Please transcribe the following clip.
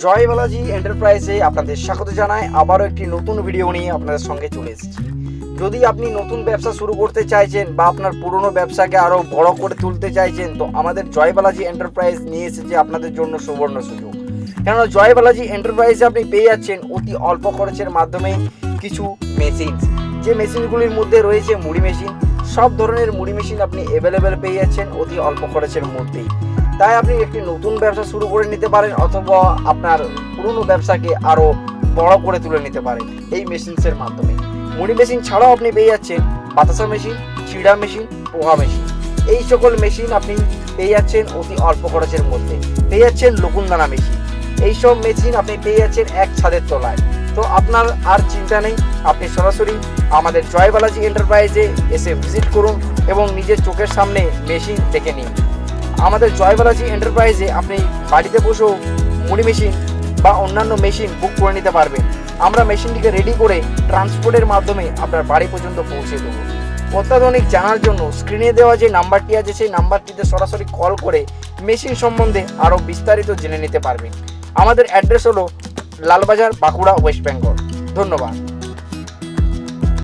জয় বালাজি এন্টারপ্রাইজে আপনাদের স্বাগত জানাই। আবারও একটি নতুন ভিডিও নিয়ে আপনাদের সঙ্গে চলে এসেছি। যদি আপনি নতুন ব্যবসা শুরু করতে চাইছেন বা আপনার পুরনো ব্যবসাকে আরও বড় করে তুলতে চাইছেন, তো আমাদের জয় বালাজি এন্টারপ্রাইজ নিয়ে এসেছে আপনাদের জন্য সুবর্ণ সুযোগ। কেননা জয় বালাজি এন্টারপ্রাইজে আপনি পেয়ে যাচ্ছেন অতি অল্প খরচের মাধ্যমে কিছু মেশিন, যে মেশিনগুলির মধ্যে রয়েছে মুড়ি মেশিন। সব ধরনের মুড়ি মেশিন আপনি অ্যাভেলেবেল পেয়ে যাচ্ছেন অতি অল্প খরচের মধ্যেই। তাই আপনি একটি নতুন ব্যবসা শুরু করে নিতে পারেন অথবা আপনার পুরনো ব্যবসাকে আরও বড় করে তুলে নিতে পারেন এই মেশিনসের মাধ্যমে। মুড়ি মেশিন ছাড়াও আপনি পেয়ে যাচ্ছেন বাতাসা মেশিন, চিড়া মেশিন, পোহা মেশিন। এই সকল মেশিন আপনি পেয়ে যাচ্ছেন অতি অল্প খরচের মধ্যে। পেয়ে যাচ্ছেন লকুনদানা মেশিন। এইসব মেশিন আপনি পেয়ে যাচ্ছেন এক ছাদের তলায়। তো আপনার আর চিন্তা নেই, আপনি সরাসরি আমাদের জয় বালাজি এন্টারপ্রাইজে এসে ভিজিট করুন এবং নিজের চোখের সামনে মেশিন দেখে নিন। আমাদের জয় বালাজি এন্টারপ্রাইজে আপনি বাড়িতে বসেও মুড়ি মেশিন বা অন্যান্য মেশিন বুক করে নিতে পারবেন। আমরা মেশিনটিকে রেডি করে ট্রান্সপোর্টের মাধ্যমে আপনার বাড়ি পর্যন্ত পৌঁছে দেবো। অত্যাধুনিক জানার জন্য স্ক্রিনে দেওয়া যে নাম্বারটি আছে সেই নাম্বারটিতে সরাসরি কল করে মেশিন সম্বন্ধে আরও বিস্তারিত জেনে নিতে পারবেন। আমাদের অ্যাড্রেস হলো লালবাজার, বাঁকুড়া, ওয়েস্ট বেঙ্গল। ধন্যবাদ।